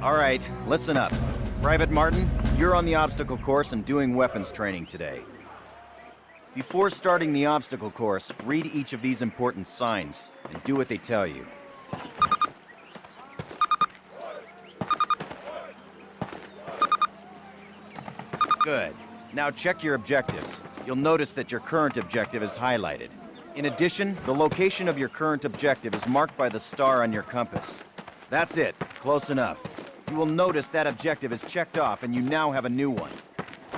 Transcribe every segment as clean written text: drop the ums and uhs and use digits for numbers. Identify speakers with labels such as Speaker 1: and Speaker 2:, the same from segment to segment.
Speaker 1: All right, listen up. Private Martin, you're on the obstacle course and doing weapons training today. Before starting the obstacle course, read each of these important signs and do what they tell you. Good. Now check your objectives. You'll notice that your current objective is highlighted. In addition, the location of your current objective is marked by the star on your compass. That's it. Close enough. You will notice that objective is checked off and you now have a new one.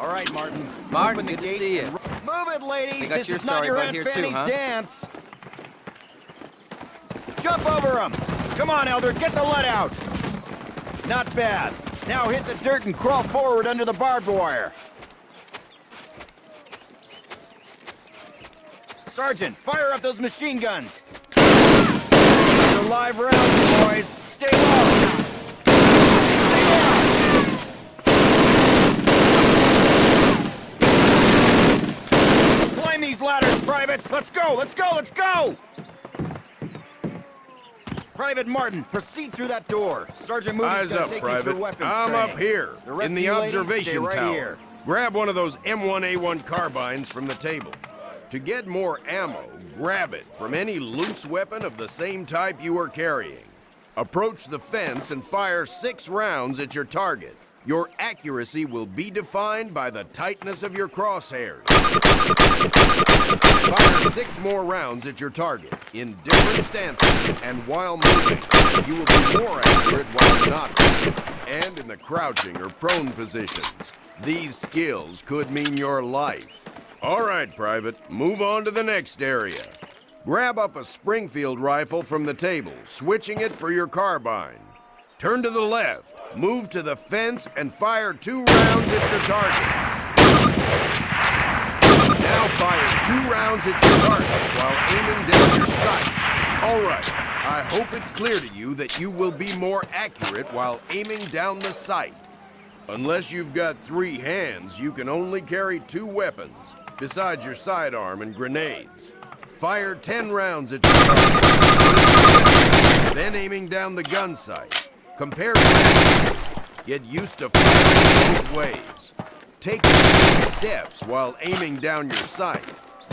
Speaker 1: All right, Martin.
Speaker 2: Martin, good to see you.
Speaker 1: Move it, ladies!
Speaker 2: This is not your Aunt Fanny's
Speaker 1: dance! Jump over him! Come on, Elder, get the lead out! Not bad. Now hit the dirt and crawl forward under the barbed wire. Sergeant, fire up those machine guns! These are live rounds, boys. Stay low! Climb these ladders, privates! Let's go! Let's go! Let's go! Private Martin, proceed through that door. Sergeant Moody's gonna take you through weapons
Speaker 3: I'm
Speaker 1: training.
Speaker 3: up here, in the observation tower.
Speaker 1: Here.
Speaker 3: Grab one of those M1A1 carbines from the table. To get more ammo, grab it from any loose weapon of the same type you are carrying. Approach the fence and fire 6 rounds at your target. Your accuracy will be defined by the tightness of your crosshairs. Fire 6 more rounds at your target in different stances and while moving. You will be more accurate while not moving and in the crouching or prone positions. These skills could mean your life. All right, Private, move on to the next area. Grab up a Springfield rifle from the table, switching it for your carbine. Turn to the left, move to the fence, and fire 2 rounds at your target. Now fire 2 rounds at your target while aiming down your sight. All right, I hope it's clear to you that you will be more accurate while aiming down the sight. Unless you've got 3 hands, you can only carry 2 weapons, besides your sidearm and grenades. Fire 10 rounds at your target, then aiming down the gun sight. Compare Get used to firing both ways. Take steps while aiming down your sight.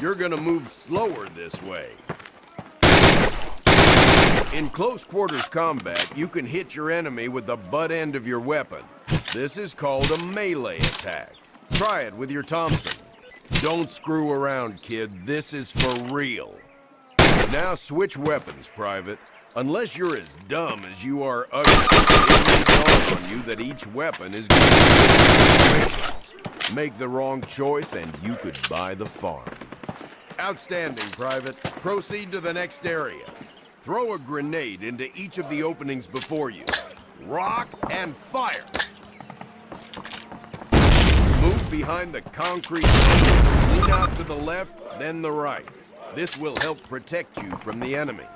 Speaker 3: You're gonna move slower this way. In close quarters combat, you can hit your enemy with the butt end of your weapon. This is called a melee attack. Try it with your Thompson. Don't screw around, kid. This is for real. Now switch weapons, Private. Unless you're as dumb as you are ugly, it may dawn on you that each weapon is good situations. Make the wrong choice and you could buy the farm. Outstanding, Private. Proceed to the next area. Throw a grenade into each of the openings before you. Rock and fire. Move behind the concrete. Lean out to the left, then the right. This will help protect you from the enemy.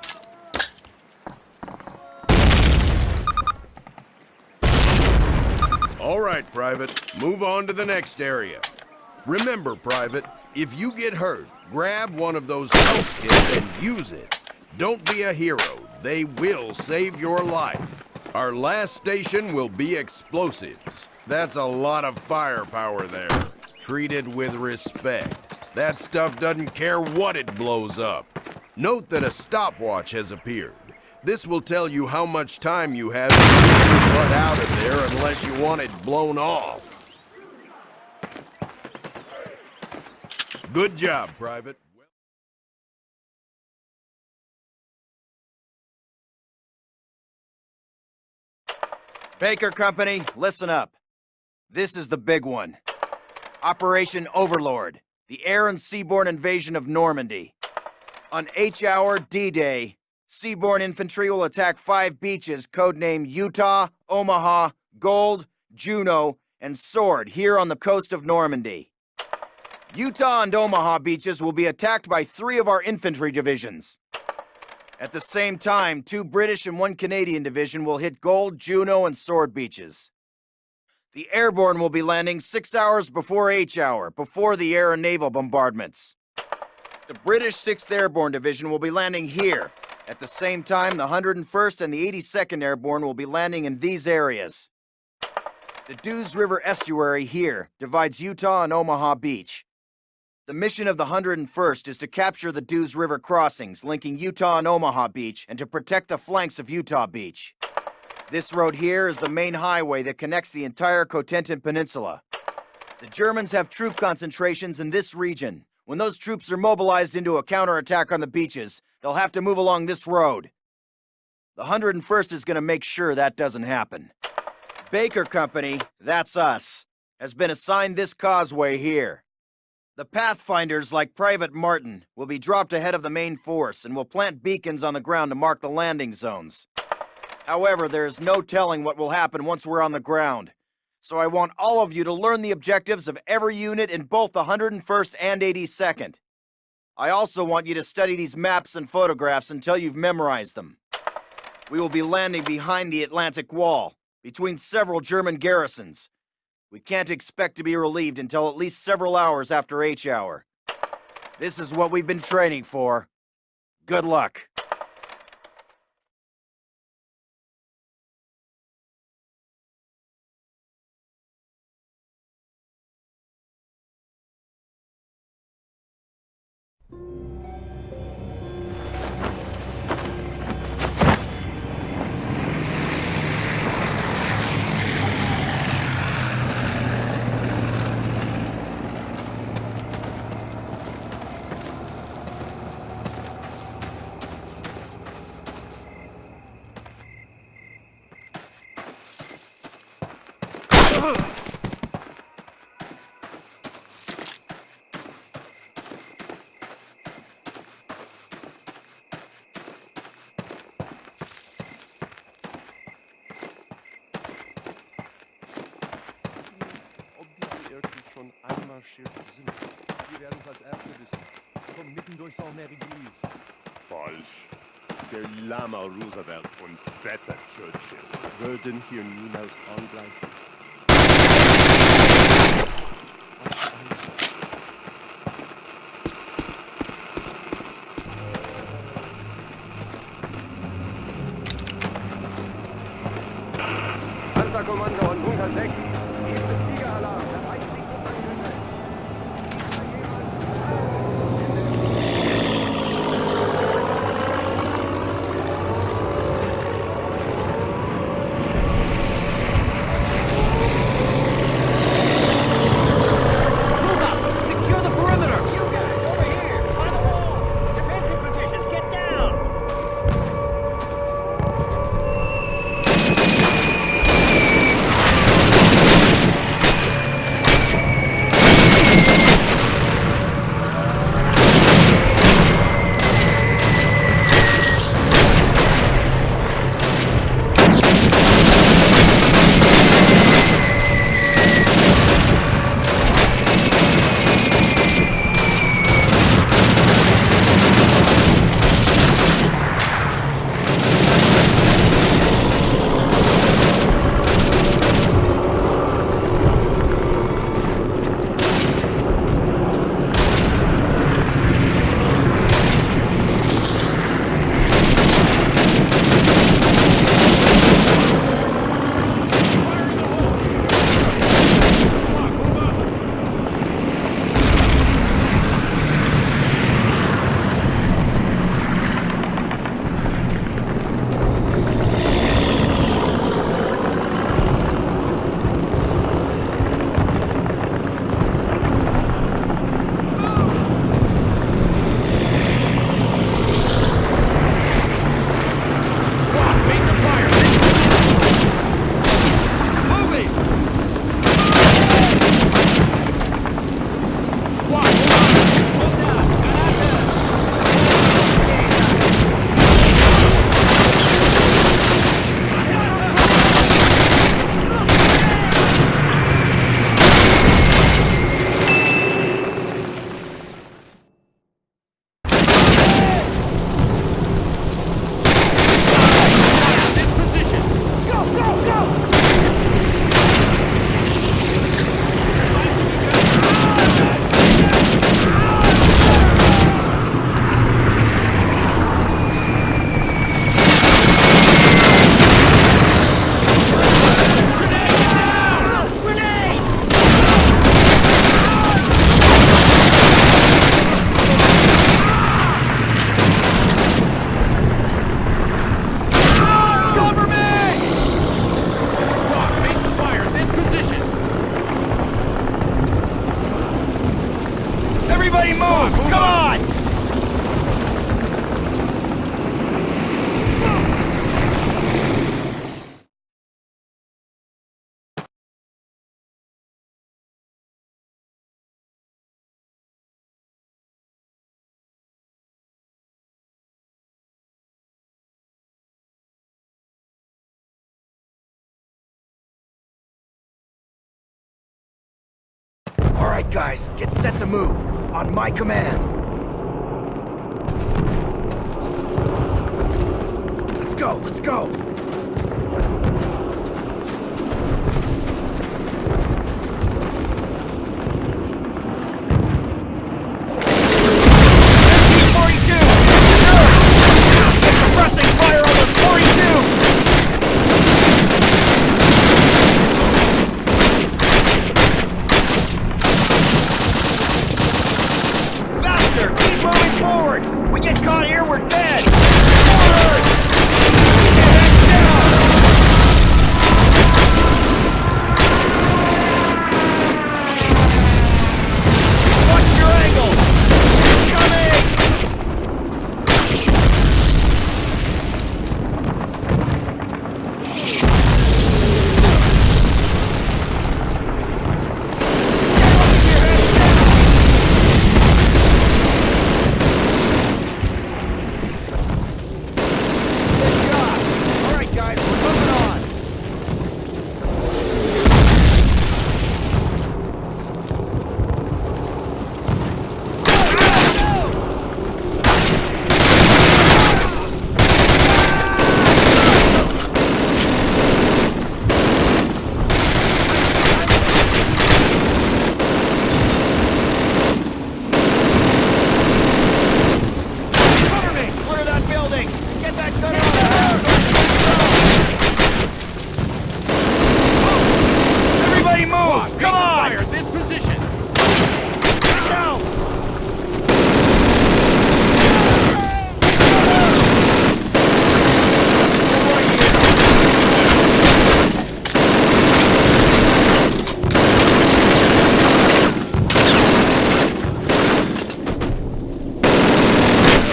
Speaker 3: All right, Private, move on to the next area. Remember, Private, if you get hurt, grab one of those health kits and use it. Don't be a hero. They will save your life. Our last station will be explosives. That's a lot of firepower there. Treat it with respect. That stuff doesn't care what it blows up. Note that a stopwatch has appeared. This will tell you how much time you have to get your butt out of there unless you want it blown off. Good job, Private.
Speaker 1: Baker Company, listen up. This is the big one. Operation Overlord, the air and seaborne invasion of Normandy. On H-Hour D-Day, seaborne infantry will attack 5 beaches codenamed Utah, Omaha, Gold, Juno, and Sword here on the coast of Normandy. Utah and Omaha beaches will be attacked by 3 of our infantry divisions. At the same time, 2 British and 1 Canadian division will hit Gold, Juno, and Sword beaches. The airborne will be landing 6 hours before H-Hour, before the air and naval bombardments. The British 6th Airborne Division will be landing here, At the same time, the 101st and the 82nd Airborne will be landing in these areas. The Dews River estuary here divides Utah and Omaha Beach. The mission of the 101st is to capture the Dews River crossings linking Utah and Omaha Beach and to protect the flanks of Utah Beach. This road here is the main highway that connects the entire Cotentin Peninsula. The Germans have troop concentrations in this region. When those troops are mobilized into a counterattack on the beaches, they'll have to move along this road. The 101st is going to make sure that doesn't happen. Baker Company, that's us, has been assigned this causeway here. The Pathfinders, like Private Martin, will be dropped ahead of the main force and will plant beacons on the ground to mark the landing zones. However, there is no telling what will happen once we're on the ground. So I want all of you to learn the objectives of every unit in both the 101st and 82nd. I also want you to study these maps and photographs until you've memorized them. We will be landing behind the Atlantic Wall, between several German garrisons. We can't expect to be relieved until at least several hours after H hour. This is what we've been training for. Good luck.
Speaker 4: Schon einmarschiert sind. Wir werden es als Erste wissen. Kommen mitten durch St. Mary Louise.
Speaker 5: Falsch. Der Lama Roosevelt und fetter Churchill würden hier niemals angreifen.
Speaker 6: Panzerkommando und 106. Hier ist Fliegeralarm. Das reicht nicht zum Angriff.
Speaker 1: Everybody move! Come on! All right, guys, get set to move. On my command. Let's go, let's go! Suppressing fire on those 42! Keep moving forward! We get caught here, we're dead! Forward! Get down! Watch your angle! Coming! Good job! All right, guys, we're moving on! Cover me! Clear that building! Get that gun out of there! Everybody move! Come on! Fire this position! Now!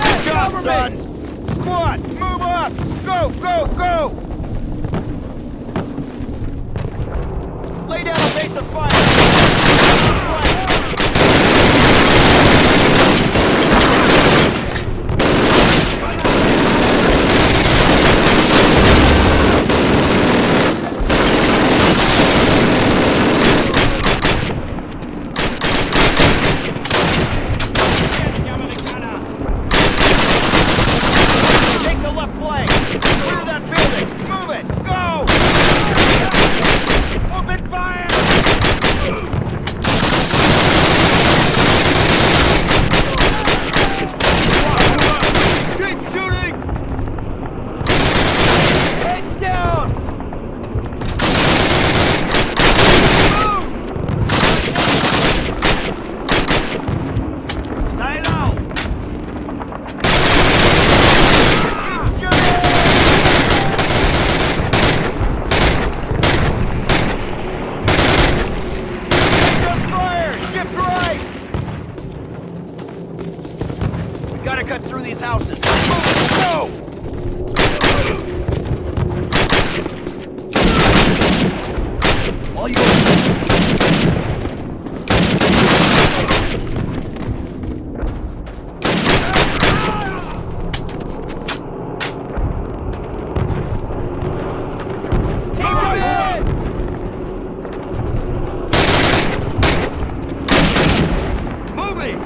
Speaker 1: Good job, son! Squad, move up! Go, go, go! Lay down a base of fire! Take the left flank! Clear that building! Move it! Go! Open fire! Keep shooting! Heads down! Move! Stay low! Keep shooting! Take fire! Shift right! We gotta cut through these houses. Move! Go! All you Moving!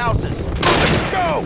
Speaker 1: houses. Go!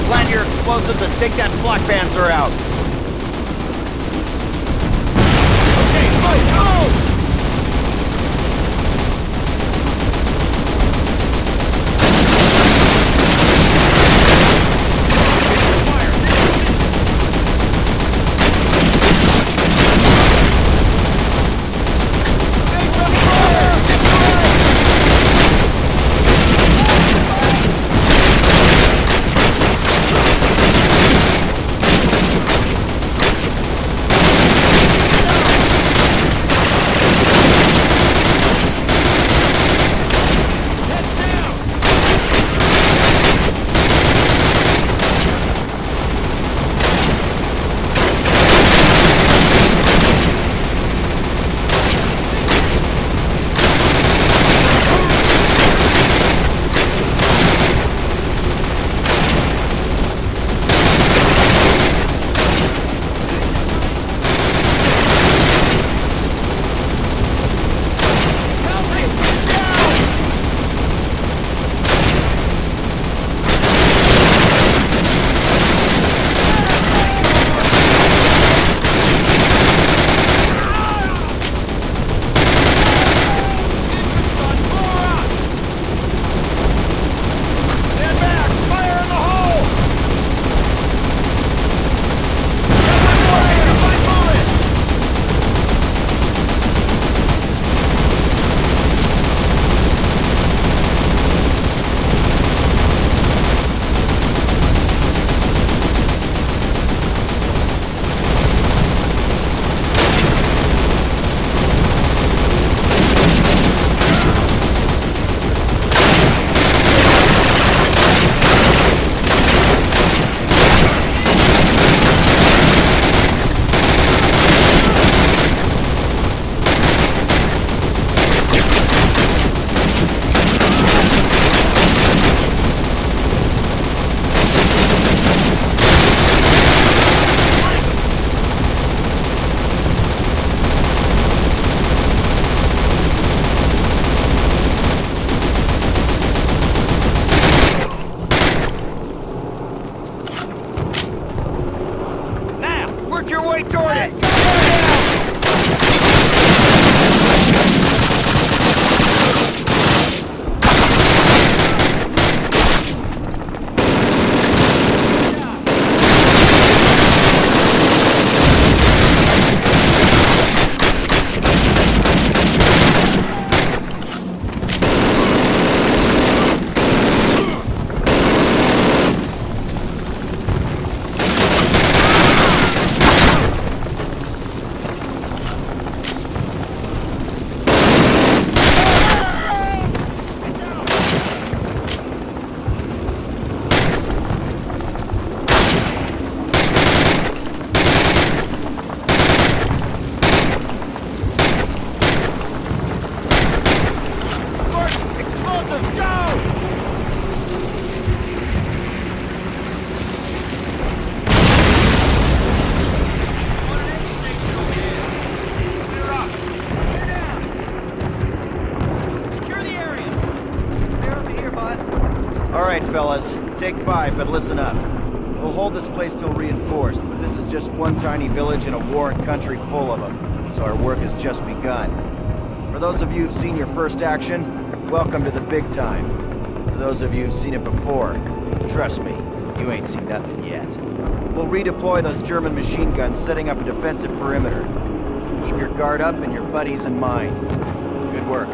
Speaker 1: Plant your explosives and take that flak panzer out. Okay, go! All right, fellas. Take 5, but listen up. We'll hold this place till reinforced, but this is just one tiny village in a warring country full of them, so our work has just begun. For those of you who've seen your first action, welcome to the big time. For those of you who've seen it before, trust me, you ain't seen nothing yet. We'll redeploy those German machine guns, setting up a defensive perimeter. Keep your guard up and your buddies in mind. Good work.